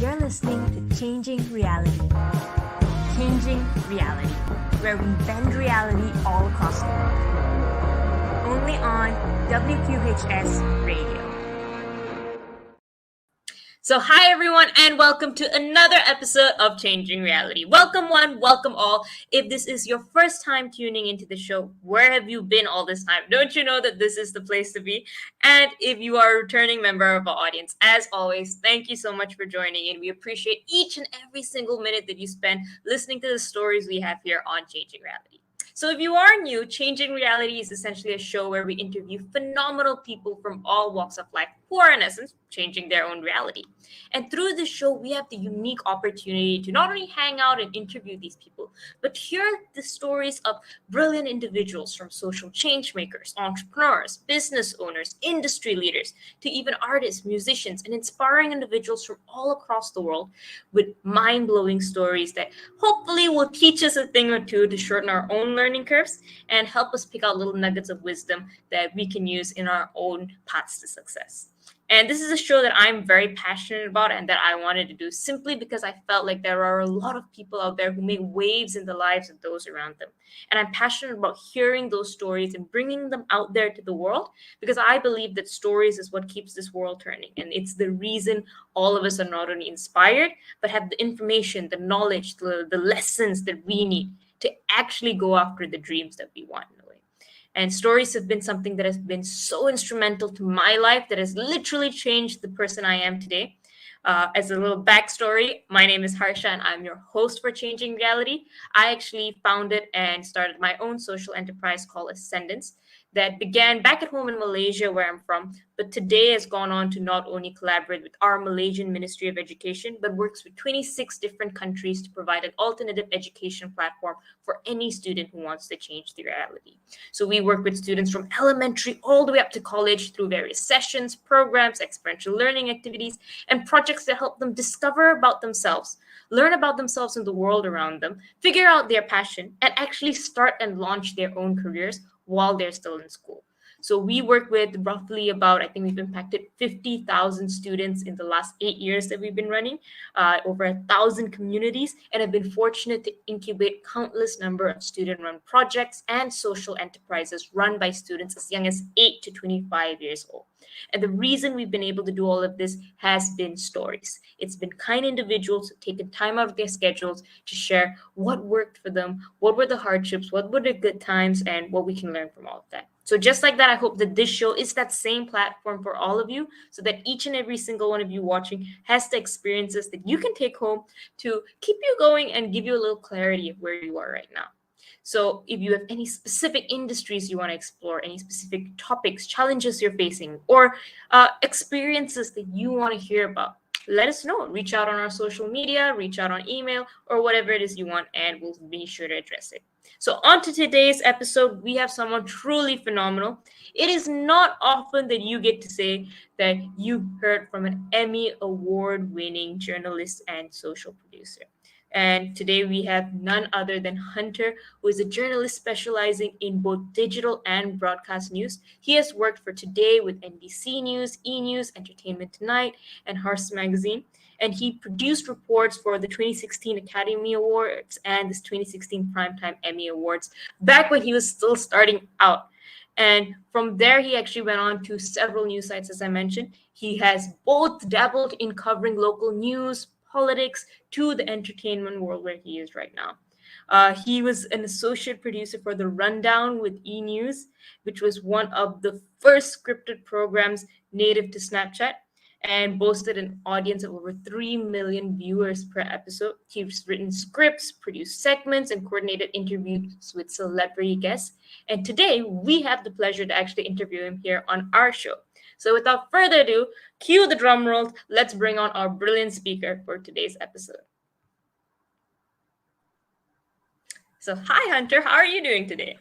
You're listening to Changing Reality. Changing Reality, where we bend reality all across the world. Only on WQHS Radio. So hi everyone and welcome to another episode of Changing Reality. Welcome one, welcome all. If this is your first time tuning into the show, where have you been all this time? Don't you know that this is the place to be? And if you are a returning member of our audience, as always, thank you so much for joining in. We appreciate each and every single minute that you spend listening to the stories we have here on Changing Reality. So if you are new, Changing Reality is essentially a show where we interview phenomenal people from all walks of life who are in essence changing their own reality. And through this show, we have the unique opportunity to not only hang out and interview these people, but hear the stories of brilliant individuals from social change makers, entrepreneurs, business owners, industry leaders, to even artists, musicians, and inspiring individuals from all across the world with mind-blowing stories that hopefully will teach us a thing or two to shorten our own learning curves and help us pick out little nuggets of wisdom that we can use in our own paths to success. And this is a show that I'm very passionate about and that I wanted to do simply because I felt like there are a lot of people out there who make waves in the lives of those around them. And I'm passionate about hearing those stories and bringing them out there to the world because I believe that stories is what keeps this world turning. And it's the reason all of us are not only inspired, but have the information, the knowledge, the lessons that we need to actually go after the dreams that we want. And stories have been something that has been so instrumental to my life that has literally changed the person I am today. As a little backstory, my name is Harsha and I'm your host for Changing Reality. I actually founded and started my own social enterprise called Ascendance that began back at home in Malaysia, where I'm from, but today has gone on to not only collaborate with our Malaysian Ministry of Education, but works with 26 different countries to provide an alternative education platform for any student who wants to change their reality. So we work with students from elementary all the way up to college through various sessions, programs, experiential learning activities, and projects that help them discover about themselves, learn about themselves and the world around them, figure out their passion, and actually start and launch their own careers while they're still in school. So we work with roughly about, I think we've impacted 50,000 students in the last 8 years that we've been running, over 1,000 communities, and have been fortunate to incubate countless number of student-run projects and social enterprises run by students as young as 8 to 25 years old. And the reason we've been able to do all of this has been stories. It's been kind individuals who've taken time out of their schedules to share what worked for them, what were the hardships, what were the good times, and what we can learn from all of that. So just like that, I hope that this show is that same platform for all of you so that each and every single one of you watching has the experiences that you can take home to keep you going and give you a little clarity of where you are right now. So if you have any specific industries you want to explore, any specific topics, challenges you're facing, or experiences that you want to hear about, let us know. Reach out on our social media, reach out on email, or whatever it is you want, and we'll be sure to address it. So on to today's episode, we have someone truly phenomenal. It is not often that you get to say that you heard from an Emmy award-winning journalist and social producer. And today we have none other than Hunter, who is a journalist specializing in both digital and broadcast news. He has worked for Today with NBC News, E! News, Entertainment Tonight, and Hearst Magazine. And he produced reports for the 2016 Academy Awards and this 2016 Primetime Emmy Awards back when he was still starting out. And from there, he actually went on to several news sites, as I mentioned. He has both dabbled in covering local news, politics, to the entertainment world where he is right now. He was an associate producer for The Rundown with E! News, which was one of the first scripted programs native to Snapchat, and boasted an audience of over 3 million viewers per episode. He's written scripts, produced segments, and coordinated interviews with celebrity guests. And today, we have the pleasure to actually interview him here on our show. So without further ado, cue the drum rolls. Let's bring on our brilliant speaker for today's episode. So hi, Hunter. How are you doing today?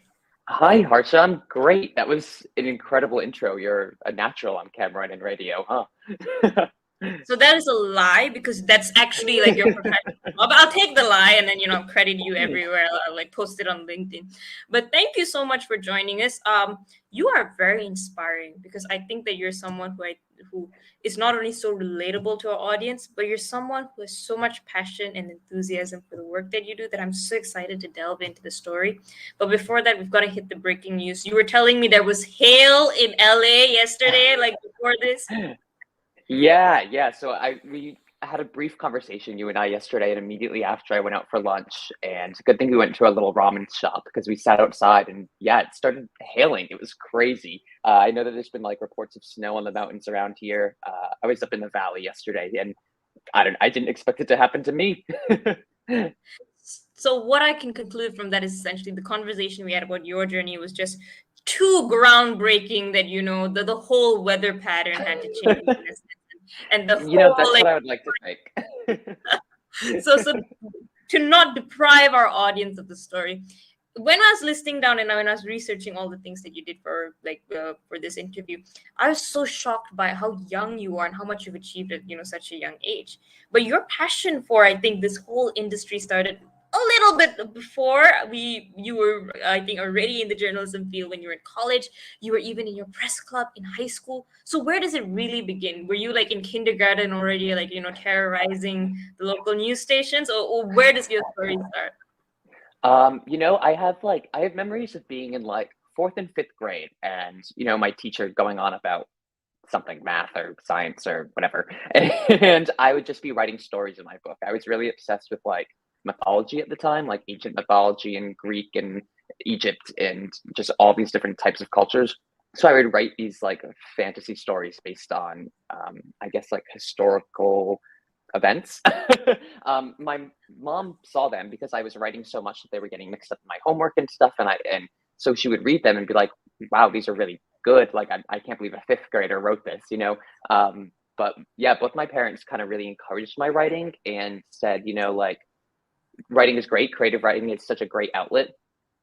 Hi, Harsha. I'm great. That was an incredible intro. You're a natural on camera and in radio, huh? So that is a lie because that's actually like your professional job. I'll take the lie and then credit you everywhere. I'll like post it on LinkedIn. But thank you so much for joining us. You are very inspiring because I think that you're someone who who is not only so relatable to our audience, but you're someone who has so much passion and enthusiasm for the work that you do that I'm so excited to delve into the story. But before that, we've got to hit the breaking news. You were telling me there was hail in LA yesterday, like before this. Yeah. So we had a brief conversation, you and I, yesterday, and immediately after I went out for lunch. And good thing we went to a little ramen shop because we sat outside, and yeah, it started hailing. It was crazy. I know that there's been like reports of snow on the mountains around here. I was up in the valley yesterday, and I didn't expect it to happen to me. So what I can conclude from that is essentially the conversation we had about your journey was just too groundbreaking that the whole weather pattern had to change in a sense. And the whole That's like what I would like to think. so to not deprive our audience of the story, when I was listing down and when I was researching all the things that you did for for this interview, I was so shocked by how young you are and how much you've achieved at such a young age. But your passion for, I think, this whole industry started a little bit before you were, I think, already in the journalism field when you were in college. You were even in your press club in high school. So where does it really begin? Were you like in kindergarten already, like terrorizing the local news stations, or where does your story start? I have memories of being in like fourth and fifth grade, and my teacher going on about something, math or science or whatever, and I would just be writing stories in my book. I was really obsessed with like mythology at the time, like ancient mythology and Greek and Egypt and just all these different types of cultures. So I would write these like fantasy stories based on, I guess, like historical events. My mom saw them because I was writing so much that they were getting mixed up in my homework and stuff, and so she would read them and be like, "Wow, these are really good. Like, I can't believe a fifth grader wrote this." But yeah, both my parents kind of really encouraged my writing and said, like, writing is great. Creative writing is such a great outlet,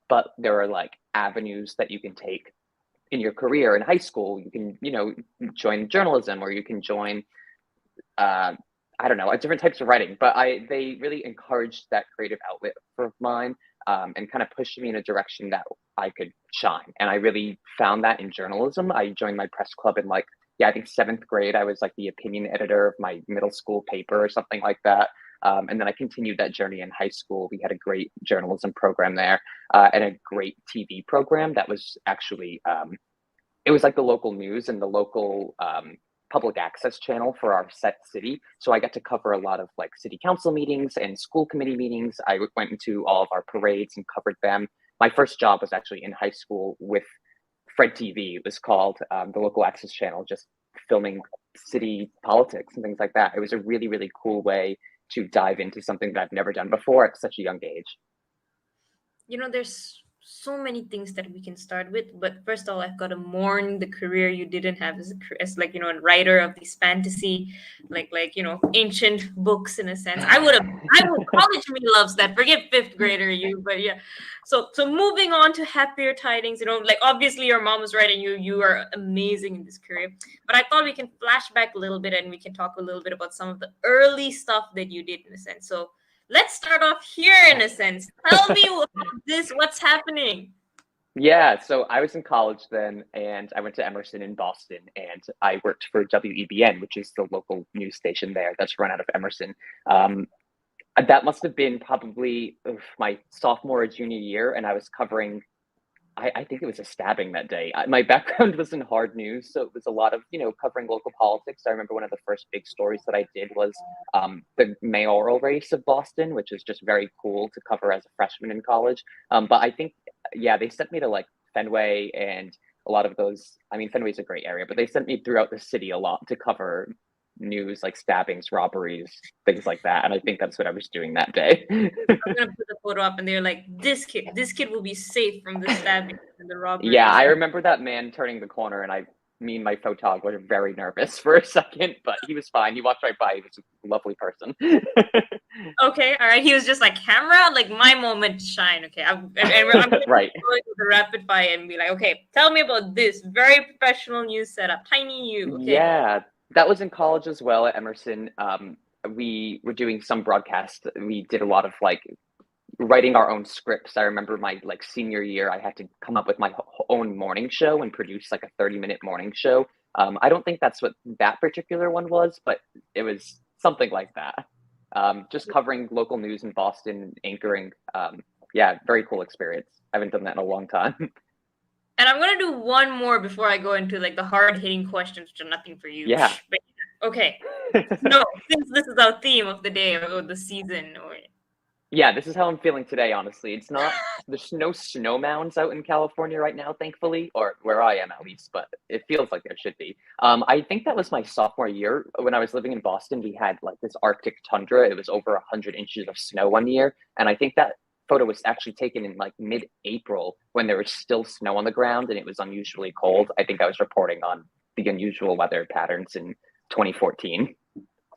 but there are like avenues that you can take in your career. In high school, you can, join journalism, or you can join uh, I don't know, different types of writing. But they really encouraged that creative outlet of mine, and kind of pushed me in a direction that I could shine. And I really found that in journalism. I joined my press club in like, yeah, I think seventh grade. I was like the opinion editor of my middle school paper or something like that. And then I continued that journey in high school. We had a great journalism program there, and a great TV program that was actually, it was like the local news and the local public access channel for our set city. So I got to cover a lot of like city council meetings and school committee meetings. I went into all of our parades and covered them. My first job was actually in high school with Fred TV. It was called, the local access channel, just filming city politics and things like that. It was a really, really cool way to dive into something that I've never done before at such a young age. There's so many things that we can start with, but first of all, I've got to mourn the career you didn't have as like a writer of these fantasy, ancient books. In a sense, I would college me loves that. Forget fifth grader you, but yeah. So moving on to happier tidings, like obviously your mom was right, and you are amazing in this career, but I thought we can flash back a little bit and we can talk a little bit about some of the early stuff that you did, in a sense. So let's start off here, in a sense. Tell me about this. What's happening? Yeah, so I was in college then, and I went to Emerson in Boston, and I worked for WEBN, which is the local news station there that's run out of Emerson. Um, that must have been probably my sophomore or junior year, and I was covering, I think it was a stabbing that day. My background was in hard news, so it was a lot of, covering local politics. I remember one of the first big stories that I did was the mayoral race of Boston, which is just very cool to cover as a freshman in college. But I think, yeah, they sent me to like Fenway and a lot of those. I mean, Fenway's a great area, but they sent me throughout the city a lot to cover news like stabbings, robberies, things like that. And I think that's what I was doing that day. I'm gonna put the photo up, and they're like, this kid will be safe from the stabbing and the Yeah, robberies. I remember that man turning the corner, and me and my photog were very nervous for a second, but he was fine. He walked right by. He was a lovely person. Okay, all right. He was just like, camera, like my moment to shine. Okay, I'm gonna Right. go into the rapid fire and be like, okay, tell me about this very professional news setup, tiny you. Okay. Yeah, that was in college as well at Emerson. We were doing some broadcast. We did a lot of like writing our own scripts. I remember my like senior year, I had to come up with my own morning show and produce like a 30-minute morning show I don't think that's what that particular one was, but it was something like that. Just covering local news in Boston, anchoring. Yeah, very cool experience. I haven't done that in a long time. And I'm gonna do one more before I go into like the hard hitting questions, which are nothing for you. Yeah. But okay, no, since this is our theme of the day or the season, or Yeah, this is how I'm feeling today, honestly. It's not, there's no snow mounds out in California right now, thankfully, or where I am at least, but it feels like there should be. I think that was my sophomore year when I was living in Boston. We had like this Arctic tundra. It was over 100 inches of snow one year. And I think that photo was actually taken in like mid-April when there was still snow on the ground and it was unusually cold. I think I was reporting on the unusual weather patterns in 2014.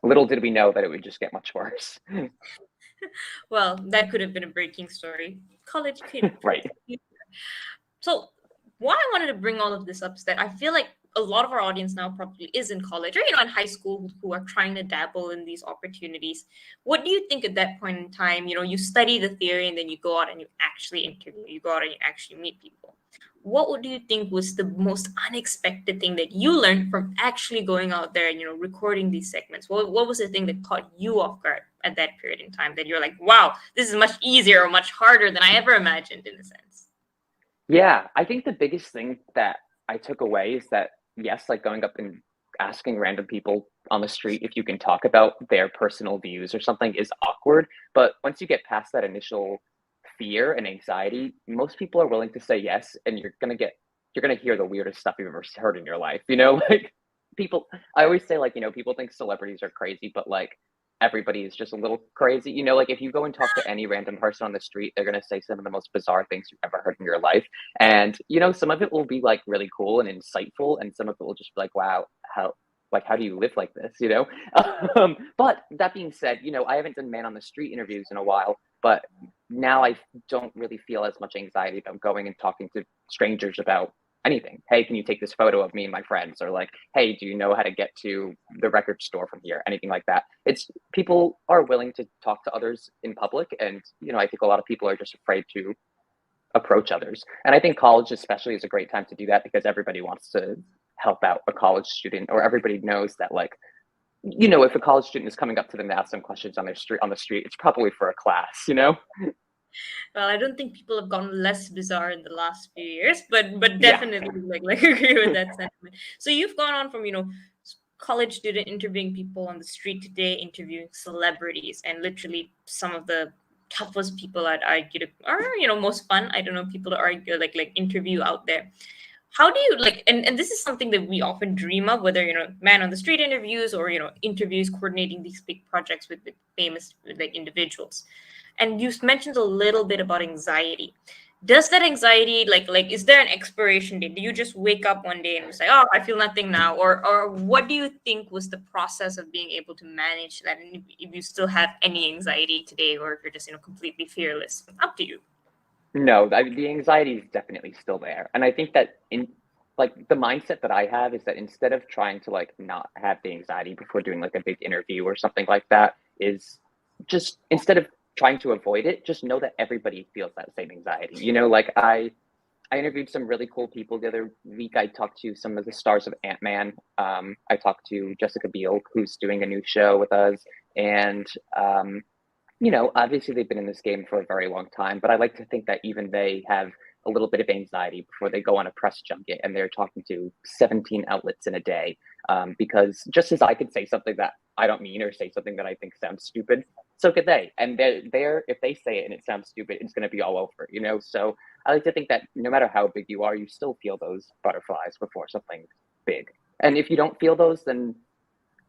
Little did we know that it would just get much worse. well, that could have been a breaking story. College kid. Right. So why I wanted to bring all of this up is that I feel like a lot of our audience now probably is in college or in high school who are trying to dabble in these opportunities. What do you think at that point in time? You study the theory and then you go out and you actually interview. You go out and you actually meet people. What do you think was the most unexpected thing that you learned from actually going out there and recording these segments? What was the thing that caught you off guard at that period in time that you're like, wow, this is much easier or much harder than I ever imagined, in a sense? Yeah, I think the biggest thing that I took away is that, yes, like going up and asking random people on the street if you can talk about their personal views or something is awkward. But once you get past that initial fear and anxiety, most people are willing to say yes, and you're gonna hear the weirdest stuff you've ever heard in your life. Like people. I always say like people think celebrities are crazy, but like everybody is just a little crazy. Like if you go and talk to any random person on the street, they're gonna say some of the most bizarre things you've ever heard in your life. And some of it will be like really cool and insightful, and some of it will just be like, wow, how do you live like this? But that being said, I haven't done man on the street interviews in a while, but now I don't really feel as much anxiety about going and talking to strangers about anything. Hey, can you take this photo of me and my friends? Or like, hey, do you know how to get to the record store from here? Anything like that. It's people are willing to talk to others in public, and I think a lot of people are just afraid to approach others. And I think college especially is a great time to do that because everybody wants to help out a college student, or everybody knows that like if a college student is coming up to them to ask them questions on the street, it's probably for a class. Well, I don't think people have gotten less bizarre in the last few years, but Yeah. definitely like agree with that sentiment. So you've gone on from college student interviewing people on the street today, interviewing celebrities, and literally some of the toughest people I'd argue to, or most fun. I don't know, people to argue like interview out there. How do you like, and this is something that we often dream of, whether man on the street interviews or interviews coordinating these big projects with famous like individuals. And you mentioned a little bit about anxiety. Does that anxiety like is there an expiration date? Do you just wake up one day and say, oh, I feel nothing now? Or what do you think was the process of being able to manage that? And if you still have any anxiety today, or if you're just completely fearless, up to you. No, the anxiety is definitely still there. And I think that in like the mindset that I have is that instead of trying to like not have the anxiety before doing like a big interview or something like that, is just instead of trying to avoid it, just know that everybody feels that same anxiety. Like I interviewed some really cool people the other week. I talked to some of the stars of Ant-Man. I talked to Jessica Biel, who's doing a new show with us. And obviously they've been in this game for a very long time, but I like to think that even they have a little bit of anxiety before they go on a press junket and they're talking to 17 outlets in a day. Because just as I could say something that I don't mean or say something that I think sounds stupid, so could they. And they're if they say it and it sounds stupid, it's going to be all over. So I like to think that no matter how big you are, you still feel those butterflies before something big. And if you don't feel those, then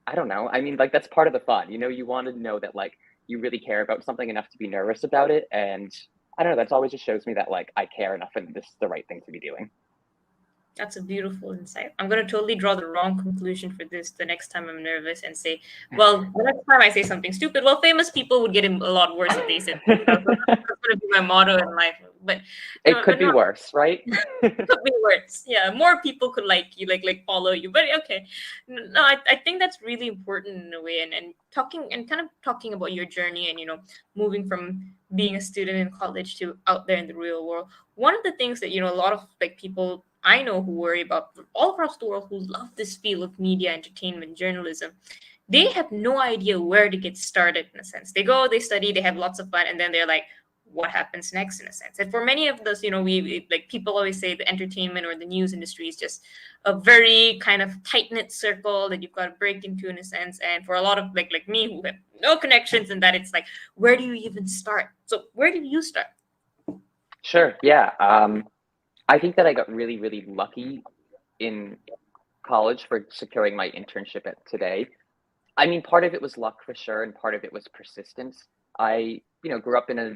I don't know. I mean, like that's part of the fun. You want to know that like you really care about something enough to be nervous about it. And I don't know, that's always just shows me that like I care enough and this is the right thing to be doing. That's a beautiful insight. I'm going to totally draw the wrong conclusion for this the next time I'm nervous and say, well, the next time I say something stupid, well, famous people would get a lot worse if they said that. That's going to be my motto in life. But it could be worse, right? It could be worse. Yeah, more people could like you, like follow you. But okay, no, I think that's really important in a way. And talking and kind of talking about your journey and moving from being a student in college to out there in the real world. One of the things that a lot of like people I know who worry about all across the world who love this field of media, entertainment, journalism, they have no idea where to get started in a sense. They go, they study, they have lots of fun, and then they're like, what happens next in a sense? And for many of us, like people always say the entertainment or the news industry is just a very kind of tight knit circle that you've got to break into in a sense. And for a lot of like me who have no connections in that, it's like, where do you even start? So where did you start? Sure. Yeah. I think that I got really, really lucky in college for securing my internship at Today. I mean, part of it was luck for sure, and part of it was persistence. I, grew up in a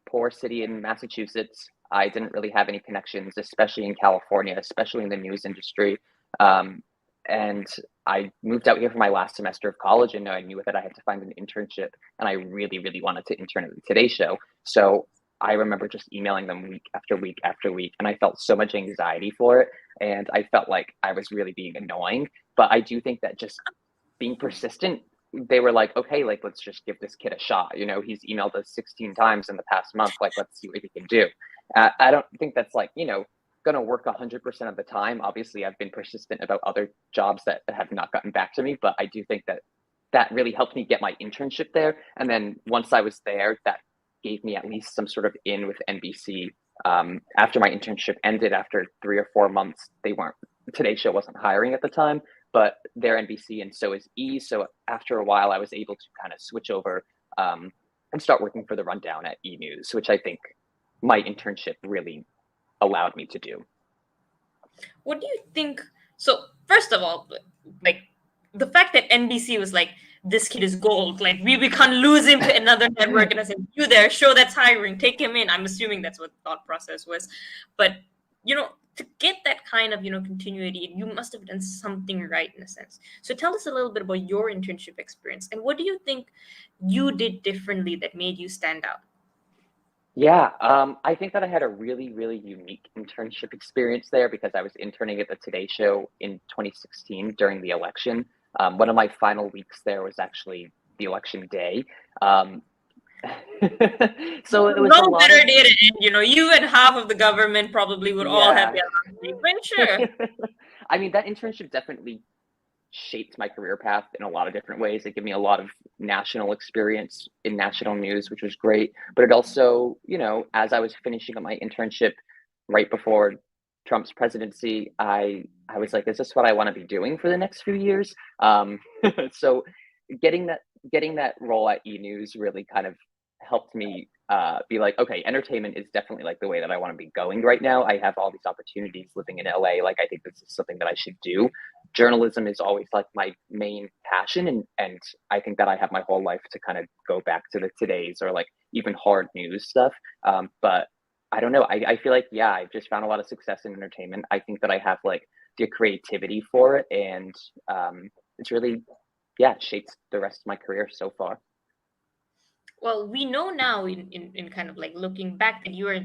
poor city in Massachusetts. I didn't really have any connections, especially in California, especially in the news industry. Um, and I moved out here for my last semester of college, and I knew that I had to find an internship, and I really, really wanted to intern at the Today Show. So I remember just emailing them week after week after week, and I felt so much anxiety for it, and I felt like I was really being annoying. But I do think that just being persistent, they were like, okay, like, let's just give this kid a shot. He's emailed us 16 times in the past month. Like, let's see what he can do. I don't think that's like, going to work 100% of the time. Obviously, I've been persistent about other jobs that have not gotten back to me, but I do think that that really helped me get my internship there. And then once I was there, that gave me at least some sort of in with NBC. After my internship ended, after 3 or 4 months, Today Show wasn't hiring at the time, but they're NBC and so is E. So after a while, I was able to kind of switch over and start working for the Rundown at E News, which I think my internship really allowed me to do. What do you think? So, first of all, like the fact that NBC was like, this kid is gold. Like we can't lose him to another network. And I said, you there, show that's hiring, take him in. I'm assuming that's what the thought process was. But, to get that kind of, continuity, you must have done something right in a sense. So tell us a little bit about your internship experience. And what do you think you did differently that made you stand out? Yeah, I think that I had a really, really unique internship experience there because I was interning at the Today Show in 2016 during the election. One of my final weeks there was actually the election day. Um, so it was a No lot better of. day to end. You and half of the government probably would all have Yeah. their last week. But sure. I mean, that internship definitely shaped my career path in a lot of different ways. It gave me a lot of national experience in national news, which was great. But it also, as I was finishing up my internship right before Trump's presidency, I was like, is this what I want to be doing for the next few years? So getting that role at E News really kind of helped me be like, okay, entertainment is definitely like the way that I want to be going right now. I have all these opportunities living in LA. Like, I think this is something that I should do. Journalism is always like my main passion, and I think that I have my whole life to kind of go back to the Todays or like even hard news stuff. But I don't know. I feel like, yeah, I've just found a lot of success in entertainment. I think that I have like the creativity for it, and it's really, yeah, shaped the rest of my career so far. Well, we know now in kind of like looking back that you are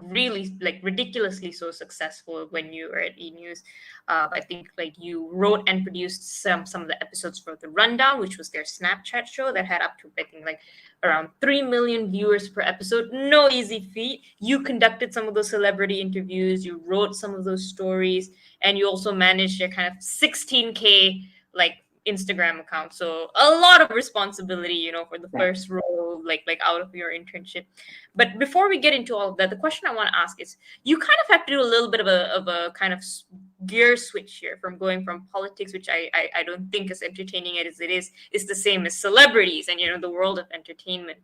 really like ridiculously so successful when you were at E News. I think like you wrote and produced some of the episodes for the Rundown, which was their Snapchat show that had up to I think like around 3 million viewers per episode. No easy feat. You conducted some of those celebrity interviews. You wrote some of those stories, and you also managed your kind of 16K like Instagram account. So a lot of responsibility, for the first role, like out of your internship. But before we get into all of that, the question I want to ask is, you kind of have to do a little bit of a kind of gear switch here from going from politics, which I don't think as entertaining as it is the same as celebrities and the world of entertainment.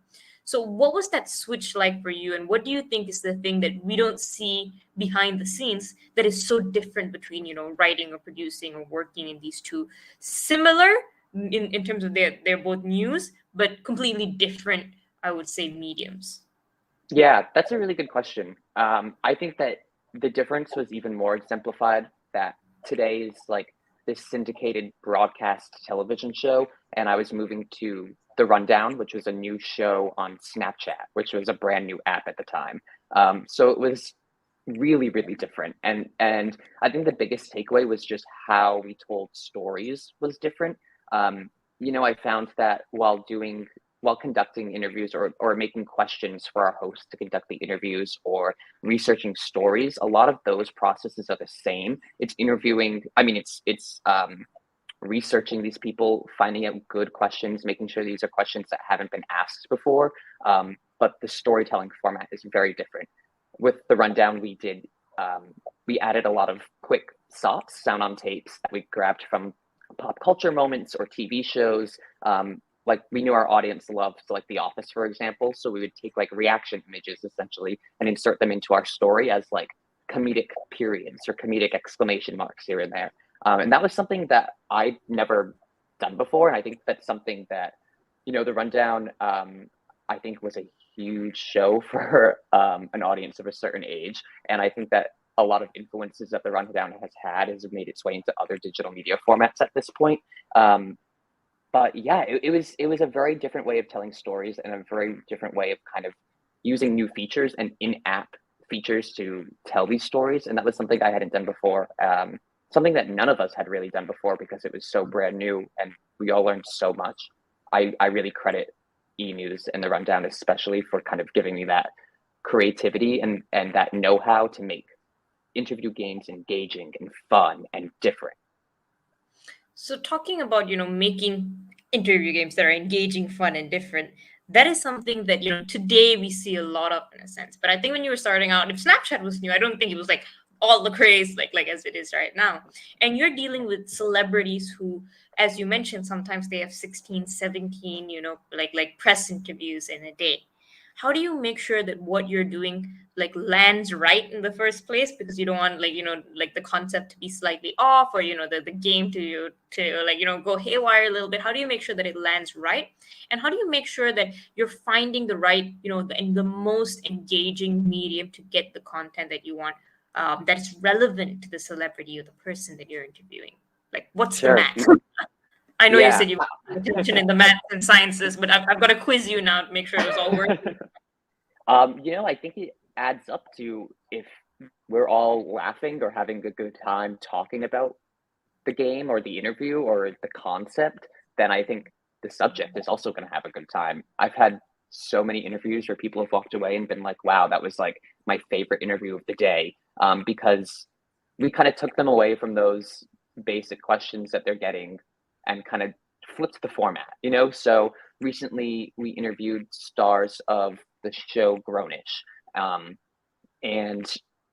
So what was that switch like for you, and what do you think is the thing that we don't see behind the scenes that is so different between writing or producing or working in these two similar in terms of they're both news but completely different, I would say, mediums? Yeah, that's a really good question. I think that the difference was even more exemplified that today's like this syndicated broadcast television show, and I was moving to The Rundown, which was a new show on Snapchat, which was a brand new app at the time. So it was really, really different. And I think the biggest takeaway was just how we told stories was different. I found that while doing while conducting interviews or making questions for our hosts to conduct the interviews or researching stories, a lot of those processes are the same. It's interviewing, I mean, it's researching these people, finding out good questions, making sure these are questions that haven't been asked before. But the storytelling format is very different. With the rundown, we added a lot of quick sops, sound on tapes that we grabbed from pop culture moments or TV shows. Like we knew our audience loved like The Office, for example. So we would take like reaction images essentially and insert them into our story as like comedic periods or comedic exclamation marks here and there. And that was something that I'd never done before. And I think that's something that, the rundown, I think was a huge show for an audience of a certain age. And I think that a lot of influences that the rundown has made its way into other digital media formats at this point. But yeah, it was a very different way of telling stories and a very different way of kind of using new features and in-app features to tell these stories. And that was something I hadn't done before. Something that none of us had really done before because it was so brand new and we all learned so much. I really credit E-News and the rundown especially for kind of giving me that creativity and that know-how to make interview games engaging and fun and different. So talking about, making interview games that are engaging, fun, and different, that is something that, today we see a lot of in a sense. But I think when you were starting out, if Snapchat was new, I don't think it was like all the craze like as it is right now. And you're dealing with celebrities who, as you mentioned, sometimes they have 16, 17, like press interviews in a day. How do you make sure that what you're doing like lands right in the first place, because you don't want like the concept to be slightly off, or the game to like go haywire a little bit? How do you make sure that it lands right, and how do you make sure that you're finding the right the most engaging medium to get the content that you want, that is relevant to the celebrity or the person that you're interviewing? Like, what's the Sure. match? I know you Yeah. said you have attention in the maths and sciences, but I've got to quiz you now to make sure it was all working. I think it adds up to if we're all laughing or having a good time talking about the game or the interview or the concept, then I think the subject is also going to have a good time. I've had so many interviews where people have walked away and been like, wow, that was like my favorite interview of the day, because we kind of took them away from those basic questions that they're getting and kind of flipped the format, So recently we interviewed stars of the show Grownish. And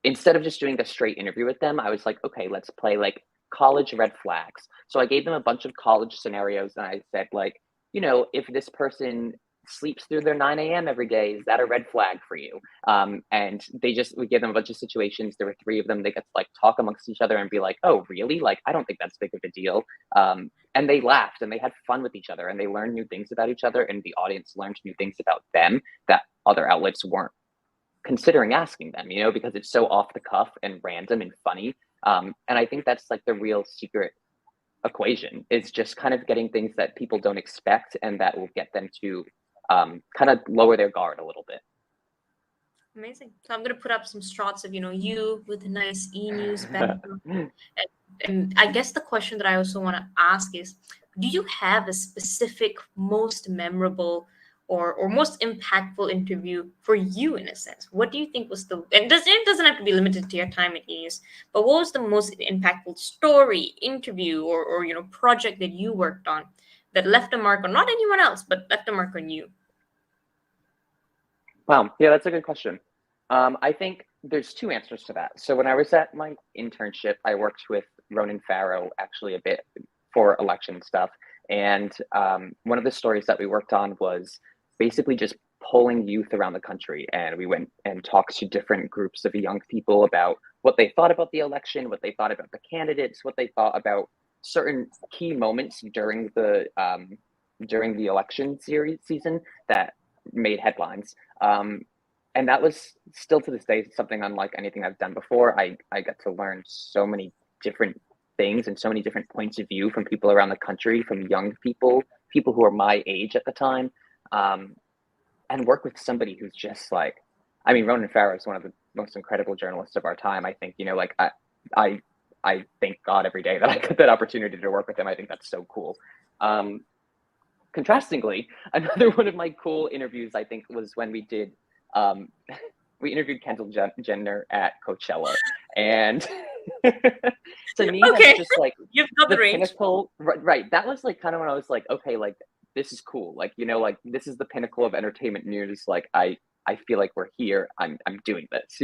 instead of just doing a straight interview with them, I was like, okay, let's play like college red flags. So I gave them a bunch of college scenarios and I said, like, if this person sleeps through their 9 a.m. every day, is that a red flag for you? And we gave them a bunch of situations. There were 3 of them. They got to like talk amongst each other and be like, oh, really? Like, I don't think that's big of a deal. And they laughed and they had fun with each other and they learned new things about each other, and the audience learned new things about them that other outlets weren't considering asking them, because it's so off the cuff and random and funny. And I think that's like the real secret equation, is just kind of getting things that people don't expect and that will get them to kind of lower their guard a little bit. Amazing. So I'm going to put up some shots of you with a nice E-News background. And I guess the question that I also want to ask is, do you have a specific most memorable or most impactful interview for you in a sense? What do you think was it doesn't have to be limited to your time at E-News, but what was the most impactful story, interview, or project that you worked on that left a mark on not anyone else, but left a mark on you? Wow. Yeah, that's a good question. I think there's 2 answers to that. So when I was at my internship, I worked with Ronan Farrow actually a bit for election stuff. And one of the stories that we worked on was basically just polling youth around the country. And we went and talked to different groups of young people about what they thought about the election, what they thought about the candidates, what they thought about certain key moments during the election season that made headlines. And that was still to this day something unlike anything I've done before. I got to learn so many different things and so many different points of view from people around the country, from young people who are my age at the time, and work with somebody who's just like, I mean, Ronan Farrow is one of the most incredible journalists of our time. I think, like I thank God every day that I got that opportunity to work with him. I think that's so cool. contrastingly, another one of my cool interviews, I think, was when we did, um, we interviewed Kendall Jenner at Coachella. And to me, that's Okay, just like you've got the the range. pinnacle. Right. That was like kind of when I was like, okay, like this is cool. Like, like this is the pinnacle of entertainment news. Like, I feel like we're here. I'm doing this.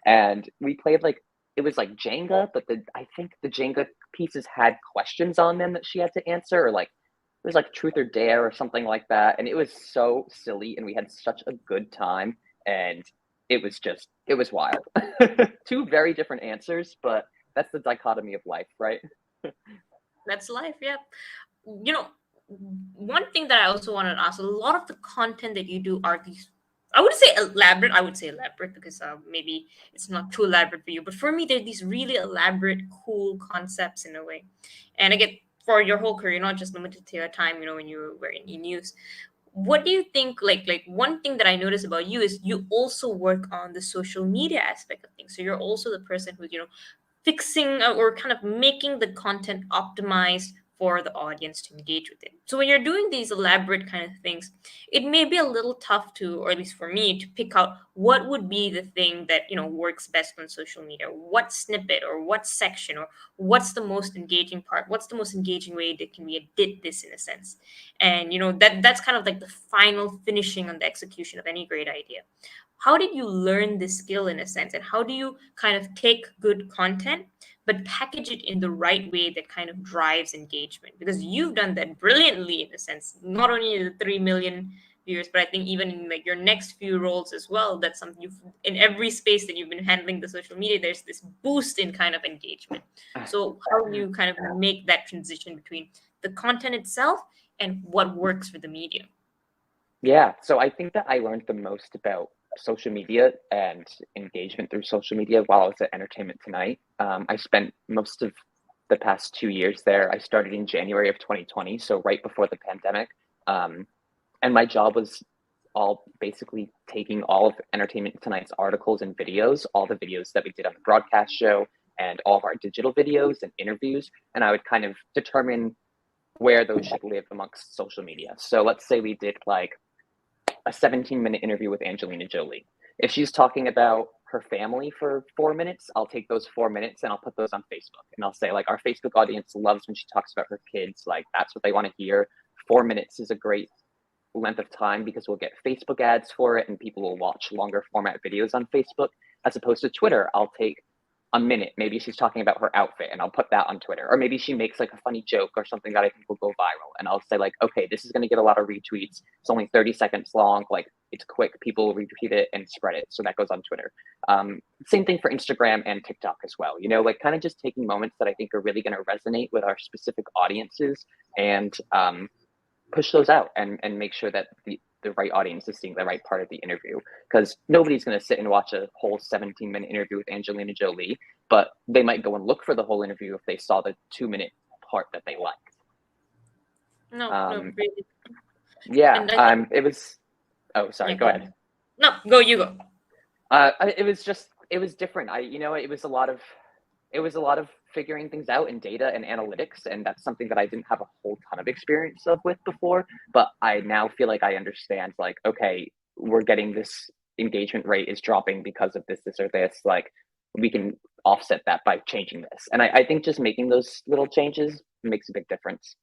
And we played like, it was like Jenga, but I think the Jenga pieces had questions on them that she had to answer, or like it was like truth or dare or something like that. And it was so silly, and we had such a good time. And it was wild. Two very different answers, but that's the dichotomy of life, right? That's life, yeah. You know, one thing that I also wanted to ask, a lot of the content that you do are these, I would say elaborate. I would say elaborate because maybe it's not too elaborate for you. But for me, they're these really elaborate, cool concepts in a way. And again, for your whole career, not just limited to your time, when you were in news. What do you think, like one thing that I notice about you is you also work on the social media aspect of things. So you're also the person who's, fixing or kind of making the content optimized for the audience to engage with it. So when you're doing these elaborate kind of things, it may be a little tough to, or at least for me, to pick out what would be the thing that works best on social media. What snippet or what section or what's the most engaging part? What's the most engaging way that can we edit this in a sense? And that's kind of like the final finishing on the execution of any great idea. How did you learn this skill in a sense, and how do you kind of take good content but package it in the right way that kind of drives engagement? Because you've done that brilliantly in a sense, not only the 3 million viewers, but I think even in like your next few roles as well, that's something you've in every space that you've been handling the social media, there's this boost in kind of engagement. So how do you kind of make that transition between the content itself and what works for the medium? Yeah. So I think that I learned the most about social media and engagement through social media while I was at Entertainment Tonight. I spent most of the past 2 years there. I started in January of 2020, so right before the pandemic. And my job was all basically taking all of Entertainment Tonight's articles and videos, all the videos that we did on the broadcast show, and all of our digital videos and interviews, and I would kind of determine where those should live amongst social media. So let's say we did like a 17-minute interview with Angelina Jolie. If she's talking about her family for 4 minutes, I'll take those 4 minutes and I'll put those on Facebook. And I'll say, like, our Facebook audience loves when she talks about her kids. Like, that's what they want to hear. 4 minutes is a great length of time because we'll get Facebook ads for it and people will watch longer format videos on Facebook. As opposed to Twitter, I'll take a minute. Maybe she's talking about her outfit and I'll put that on Twitter. Or maybe she makes like a funny joke or something that I think will go viral. And I'll say like, okay, this is going to get a lot of retweets. It's only 30 seconds long. Like, it's quick. People will retweet it and spread it. So that goes on Twitter. Same thing for Instagram and TikTok as well. Like kind of just taking moments that I think are really going to resonate with our specific audiences and push those out and make sure that the right audience is seeing the right part of the interview, because nobody's going to sit and watch a whole 17-minute interview with Angelina Jolie, but they might go and look for the whole interview if they saw the 2-minute part that they liked. No, really. Yeah. And I think, It was. Oh, sorry. yeah, Go ahead. No, go, you go. It was different. It was a lot of figuring things out in data and analytics, and that's something that I didn't have a whole ton of experience with before, but I now feel like I understand, like, okay, we're getting this engagement rate is dropping because of this or this, like we can offset that by changing this. And I think just making those little changes makes a big difference.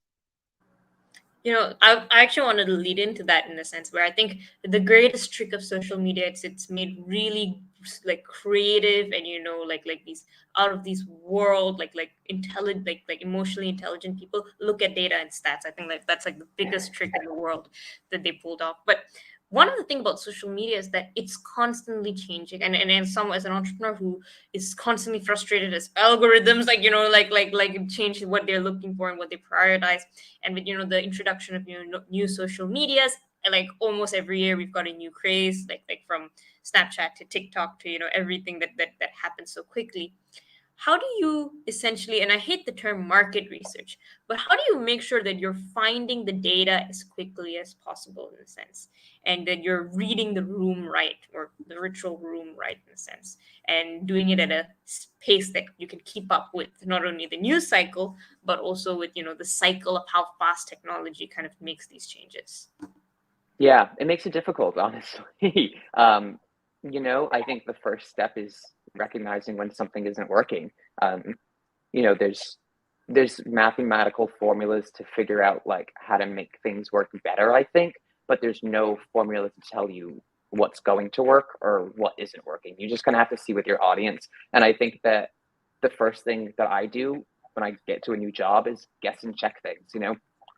I actually wanted to lead into that in a sense where I think the greatest trick of social media, it's made really like creative and like these out of these world like intelligent like emotionally intelligent people look at data and stats. I think like that's like the biggest trick in the world that they pulled off. But one of the thing about social media is that it's constantly changing, and some as an entrepreneur who is constantly frustrated as algorithms like change what they're looking for and what they prioritize. And with the introduction of new social medias, like almost every year we've got a new craze, like from Snapchat to TikTok to everything that happens so quickly. how do you essentially, and I hate the term market research, but how do you make sure that you're finding the data as quickly as possible in a sense, and that you're reading the room right, or the ritual room right in a sense, and doing it at a pace that you can keep up with not only the news cycle, but also with, the cycle of how fast technology kind of makes these changes? Yeah, it makes it difficult, honestly. I think the first step is recognizing when something isn't working. Um, there's mathematical formulas to figure out like how to make things work better, I think, but there's no formula to tell you what's going to work or what isn't working. You're just gonna have to see with your audience. And I think that the first thing that I do when I get to a new job is guess and check things.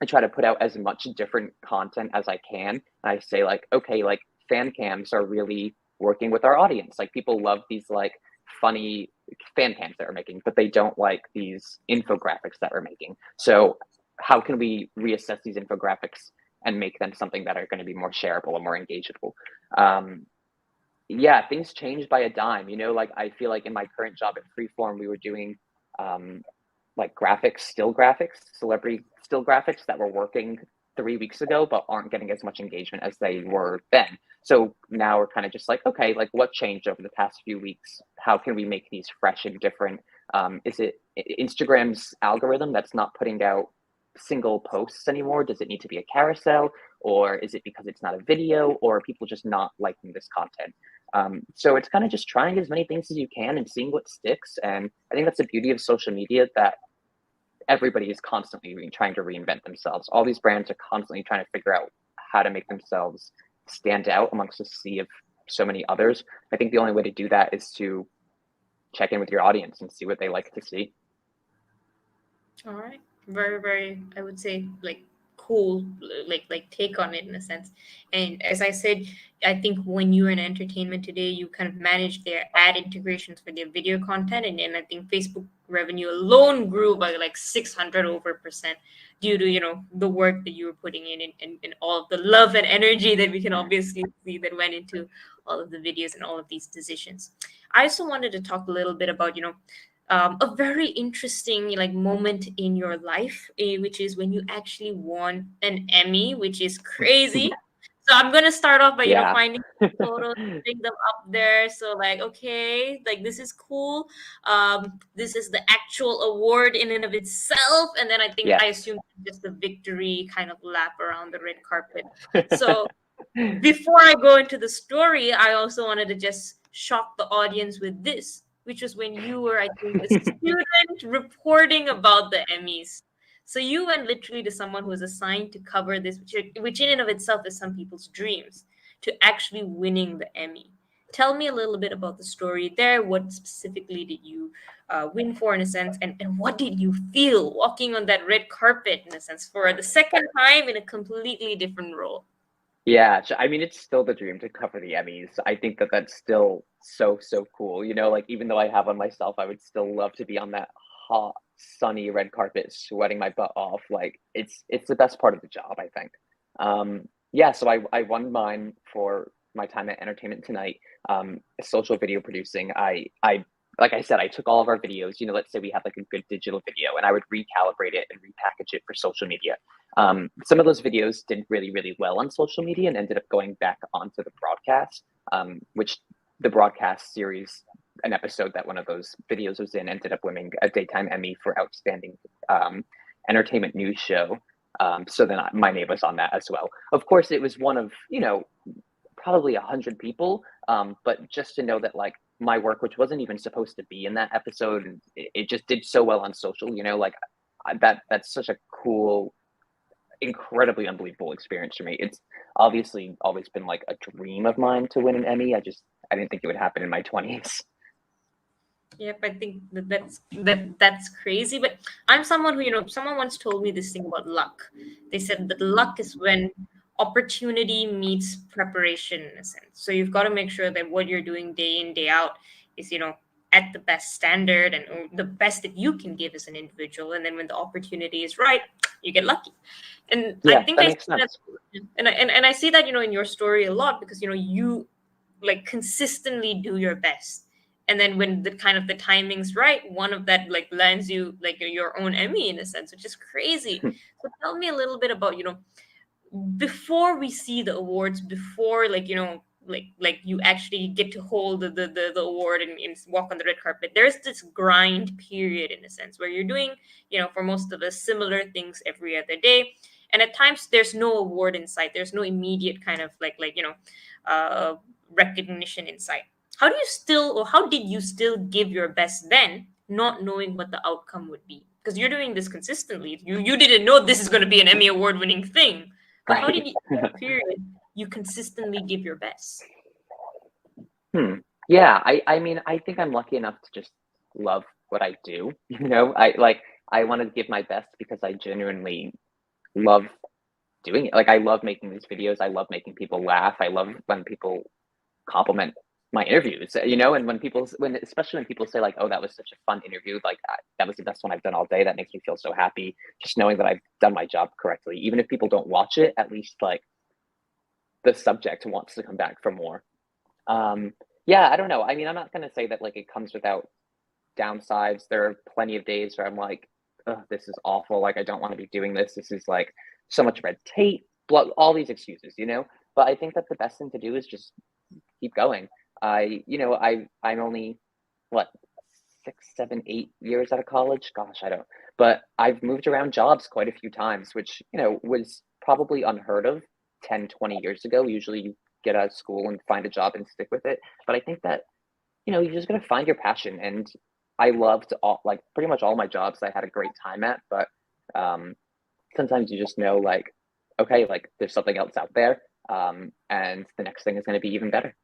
I try to put out as much different content as I can. I say like, okay, like fan cams are really working with our audience. Like people love these like funny fan cams that we're making, but they don't like these infographics that we're making. So how can we reassess these infographics and make them something that are going to be more shareable and more engageable? Yeah, things change by a dime. Like I feel like in my current job at Freeform, we were doing um, like still graphics, celebrity still graphics that were working 3 weeks ago, but aren't getting as much engagement as they were then. So now we're kind of just like, okay, like what changed over the past few weeks? How can we make these fresh and different? Is it Instagram's algorithm that's not putting out single posts anymore? Does it need to be a carousel? Or is it because it's not a video, or are people just not liking this content? So it's kind of just trying as many things as you can and seeing what sticks. And I think that's the beauty of social media, that everybody is constantly trying to reinvent themselves. All these brands are constantly trying to figure out how to make themselves stand out amongst a sea of so many others. I think the only way to do that is to check in with your audience and see what they like to see. All right. Very, very, I would say, like, cool, like take on it in a sense. And as I said, I think when you're in entertainment today, you kind of manage their ad integrations for their video content, and I think Facebook revenue alone grew by like 600 over percent due to the work that you were putting in, and all of the love and energy that we can obviously see that went into all of the videos and all of these decisions. I also wanted to talk a little bit about a very interesting like moment in your life, which is when you actually won an Emmy, which is crazy. So I'm gonna start off by Yeah. finding photos, putting them up there. So like, okay, like this is cool. This is the actual award in and of itself, and then I Yes. assume just the victory kind of lap around the red carpet. So before I go into the story, I also wanted to just shock the audience with this, which was when you were, I think, a student reporting about the Emmys. So you went literally to someone who was assigned to cover this, which in and of itself is some people's dreams, to actually winning the Emmy. Tell me a little bit about the story there. What specifically did you win for, in a sense, and what did you feel walking on that red carpet, in a sense, for the second time in a completely different role? Yeah, I mean, it's still the dream to cover the Emmys. I think that that's still so, so cool. Like even though I have one myself, I would still love to be on that hot, sunny red carpet, sweating my butt off. Like it's the best part of the job, I think. Yeah, so I won mine for my time at Entertainment Tonight, social video producing. I like I said, I took all of our videos. Let's say we had like a good digital video, and I would recalibrate it and repackage it for social media. Some of those videos did really, really well on social media and ended up going back onto the broadcast, which the broadcast series, an episode that one of those videos was in, ended up winning a Daytime Emmy for Outstanding Entertainment News Show. So then my name was on that as well. Of course, it was one of, probably 100 people. But just to know that like my work, which wasn't even supposed to be in that episode, it just did so well on social, like that's such a cool, incredibly unbelievable experience for me. It's obviously always been like a dream of mine to win an Emmy. I didn't think it would happen in my 20s. Yep, I think that's crazy. But I'm someone who, someone once told me this thing about luck. They said that luck is when opportunity meets preparation, in a sense. So you've got to make sure that what you're doing day in, day out is, at the best standard and the best that you can give as an individual. And then when the opportunity is right, you get lucky. And I Yeah, think that I makes see that, sense. and I see that, in your story a lot, because, you like consistently do your best. and then when the kind of the timing's right, one of that like lands you like your own Emmy in a sense, which is crazy. So tell me a little bit about, before we see the awards, before like like you actually get to hold the award and walk on the red carpet, there's this grind period in a sense where you're doing, for most of us, similar things every other day, and at times there's no award in sight, there's no immediate kind of like uh recognition in sight. How do you still, or how did you still give your best then, not knowing what the outcome would be? Because you're doing this consistently, you didn't know this is going to be an Emmy award winning thing. But how did Right. you, in that period, you consistently give your best? Hmm. Yeah, I mean, I think I'm lucky enough to just love what I do. I want to give my best because I genuinely love doing it. Like, I love making these videos. I love making people laugh. I love when people compliment my interviews, and especially when people say like, "Oh, that was such a fun interview. Like, that was the best one I've done all day." That makes me feel so happy. Just knowing that I've done my job correctly, even if people don't watch it, at least like the subject wants to come back for more. Yeah, I don't know. I mean, I'm not gonna say that like it comes without downsides. There are plenty of days where I'm like, "Oh, this is awful. Like, I don't want to be doing this. This is like so much red tape, all these excuses. But I think that the best thing to do is just keep going. I'm only what 6, 7, 8 years out of college. Gosh, I don't. But I've moved around jobs quite a few times, which was probably unheard of 10, 20 years ago. Usually, you get out of school and find a job and stick with it. But I think that you're just gonna find your passion. And I loved like pretty much all my jobs I had a great time at. But um, sometimes you just know like, okay, like there's something else out there, and the next thing is going to be even better.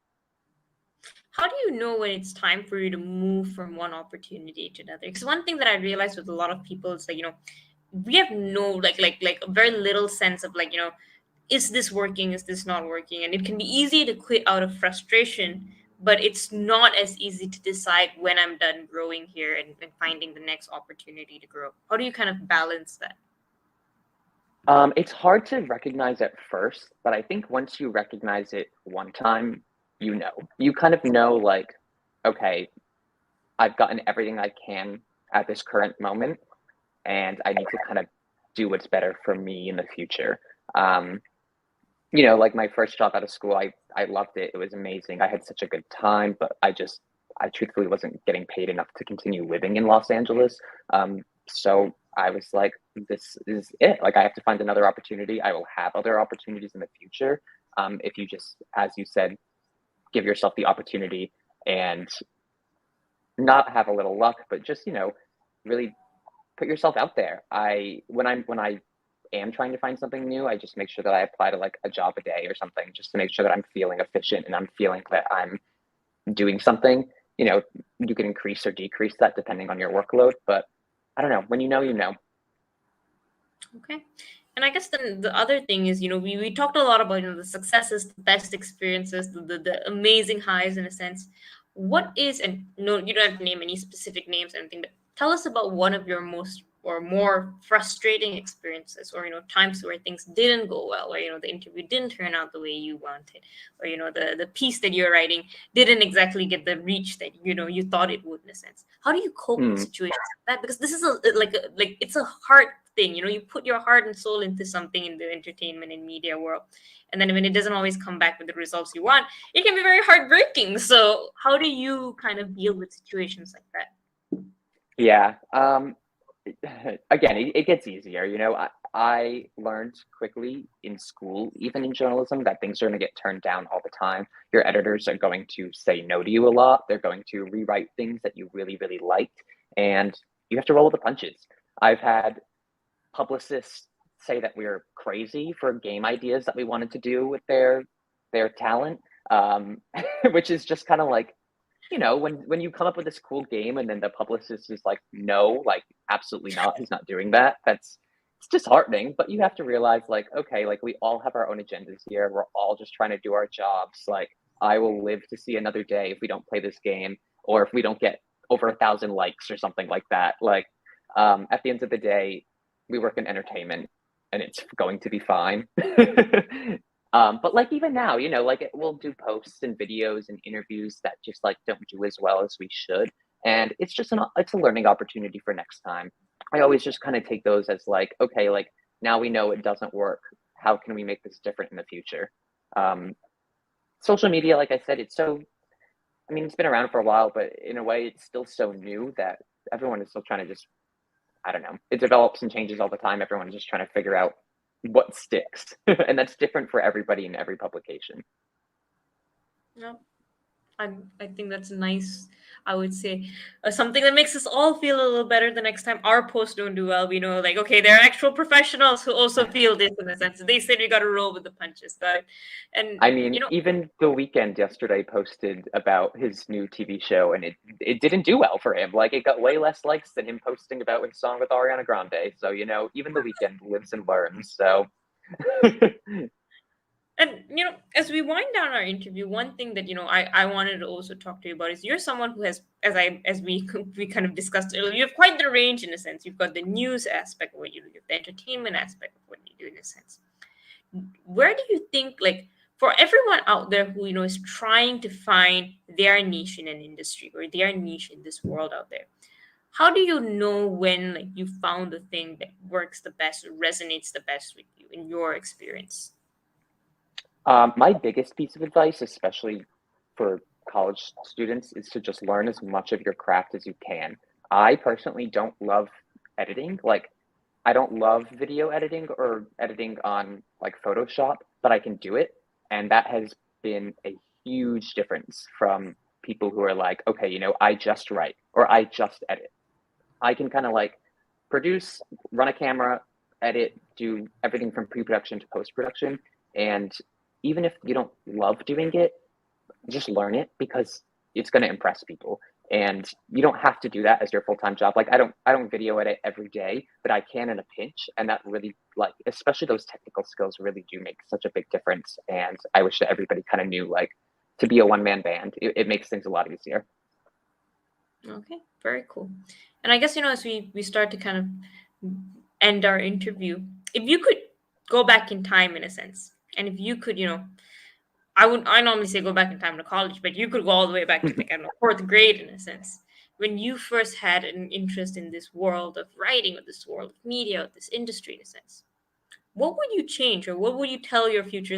How do you know when it's time for you to move from one opportunity to another? Because one thing that I realized with a lot of people is that, we have no like a very little sense of like, is this working, is this not working? And it can be easy to quit out of frustration, but it's not as easy to decide when I'm done growing here and finding the next opportunity to grow. How do you kind of balance that? It's hard to recognize at first, but I think once you recognize it one time, you kind of know like, okay, I've gotten everything I can at this current moment, and I need to kind of do what's better for me in the future. Um, like my first job out of school, I loved it. It was amazing. I had such a good time, but I truthfully wasn't getting paid enough to continue living in Los Angeles. So I was like, this is it. Like, I have to find another opportunity. I will have other opportunities in the future. If you just, as you said, give yourself the opportunity and not have a little luck, but just, really put yourself out there. When I am trying to find something new, I just make sure that I apply to like a job a day or something, just to make sure that I'm feeling efficient and I'm feeling that I'm doing something. You can increase or decrease that depending on your workload, but I don't know. When you know. Okay. And I guess then the other thing is, we talked a lot about, the successes, the best experiences, the amazing highs in a sense. What is, and no, you don't have to name any specific names or anything, but tell us about one of your most or more frustrating experiences, or, times where things didn't go well, or, the interview didn't turn out the way you wanted, or, the piece that you're writing didn't exactly get the reach that, you thought it would in a sense. How do you cope with Hmm. situations like that? Because this is like it's a hard thing, you put your heart and soul into something in the entertainment and media world, and then when it doesn't always come back with the results you want, it can be very heartbreaking. So how do you kind of deal with situations like that? Yeah. Again, it gets easier. I learned quickly in school, even in journalism, that things are going to get turned down all the time. Your editors are going to say no to you a lot. They're going to rewrite things that you really, really liked, and you have to roll with the punches. I've had publicists say that we're crazy for game ideas that we wanted to do with their talent, um, which is just kind of like, when you come up with this cool game and then the publicist is like, no, like absolutely not, he's not doing that. It's disheartening, but you have to realize like, okay, like we all have our own agendas here. We're all just trying to do our jobs. Like, I will live to see another day if we don't play this game, or if we don't get over 1,000 likes or something like that. Like, at the end of the day, we work in entertainment and it's going to be fine. But like even now, like we'll do posts and videos and interviews that just like don't do as well as we should. And it's a learning opportunity for next time. I always just kind of take those as like, okay, like now we know it doesn't work. How can we make this different in the future? Um, Social media, like I said, it's been around for a while, but in a way, it's still so new that everyone is still trying to just, I don't know, it develops and changes all the time. Everyone's just trying to figure out what sticks. And that's different for everybody in every publication. Yeah. I think that's nice. I would say something that makes us all feel a little better the next time our posts don't do well. We know, like, okay, there are actual professionals who also feel this in a sense. They said we got to roll with the punches, right? And I mean, even The Weeknd yesterday posted about his new TV show, and it didn't do well for him. Like, it got way less likes than him posting about his song with Ariana Grande. So, even The Weeknd lives and learns. So, And as we wind down our interview, one thing that I wanted to also talk to you about is you're someone who has, as we kind of discussed earlier, you have quite the range in a sense. You've got the news aspect of what you do, you have the entertainment aspect of what you do in a sense. Where do you think, like, for everyone out there who is trying to find their niche in an industry or their niche in this world out there, how do you know when, like, you found the thing that works the best or resonates the best with you in your experience? my biggest piece of advice, especially for college students, is to just learn as much of your craft as you can. I personally don't love editing. Like, I don't love video editing or editing on like Photoshop, but I can do it. And that has been a huge difference from people who are like, okay, I just write or I just edit. I can kind of like produce, run a camera, edit, do everything from pre-production to post-production. And even if you don't love doing it, just learn it because it's going to impress people. And you don't have to do that as your full-time job. Like I don't video edit every day, but I can in a pinch. And that really, like, especially those technical skills really do make such a big difference. And I wish that everybody kind of knew, like, to be a one-man band, it makes things a lot easier. Okay, very cool. And I guess as we start to kind of end our interview, if you could go back in time in a sense, and if you could, I normally say go back in time to college, but you could go all the way back to, like, I don't know, fourth grade in a sense. When you first had an interest in this world of writing, or this world of media, or this industry in a sense, what would you change, or what would you tell your future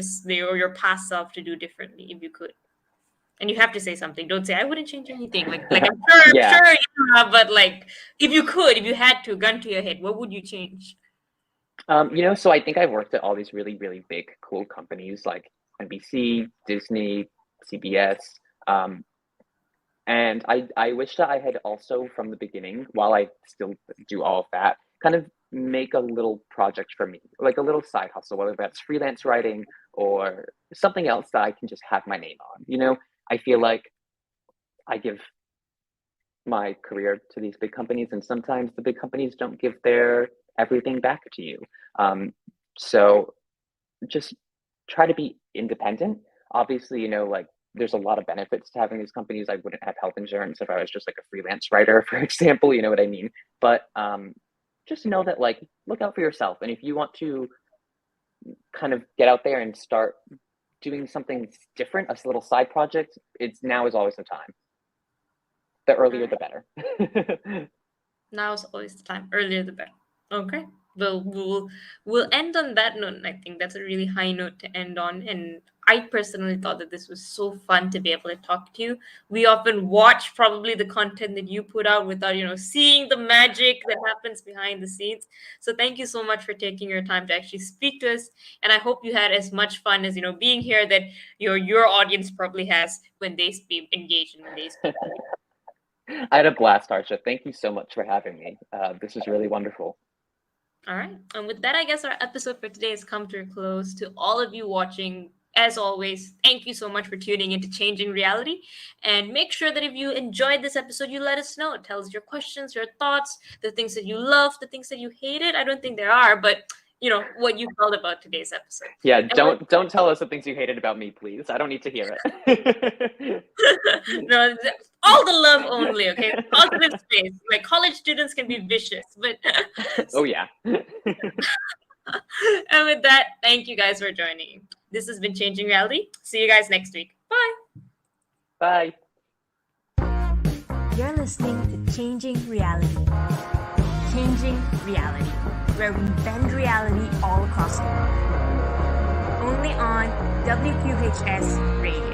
or your past self to do differently if you could? And you have to say something. Don't say I wouldn't change anything. Like I'm Yeah. sure you have, but like if you could, if you had to, gun to your head, what would you change? So I think I've worked at all these really, really big, cool companies like NBC, Disney, CBS. Um, and I wish that I had also from the beginning, while I still do all of that, kind of make a little project for me, like a little side hustle, whether that's freelance writing or something else that I can just have my name on. I feel like I give my career to these big companies, and sometimes the big companies don't give their everything back to you. So just try to be independent. Obviously, like there's a lot of benefits to having these companies. I wouldn't have health insurance if I was just like a freelance writer, for example, you know what I mean? But just know that, like, look out for yourself. And if you want to kind of get out there and start doing something different, a little side project, now is always the time. The All earlier, the right. better. Now is always the time. Earlier the better. Okay. We'll end on that note. And I think that's a really high note to end on. And I personally thought that this was so fun to be able to talk to you. We often watch probably the content that you put out without, seeing the magic that happens behind the scenes. So thank you so much for taking your time to actually speak to us. And I hope you had as much fun as, being here that your audience probably has when they speak engaged and when they speak. I had a blast, Harsha. Thank you so much for having me. This was really wonderful. All right. And with that, I guess our episode for today has come to a close. To all of you watching, as always, thank you so much for tuning into Changing Reality. And make sure that if you enjoyed this episode, you let us know. Tell us your questions, your thoughts, the things that you love, the things that you hated. I don't think there are, but what you felt about today's episode. Yeah, And with don't tell us the things you hated about me, please. I don't need to hear it. no, all the love only, okay? Positive space. Like college students can be vicious, but Oh yeah. and with that, thank you guys for joining. This has been Changing Reality. See you guys next week. Bye. Bye. You're listening to Changing Reality. Changing Reality, where we bend reality all across the world. Only on WQHS Radio.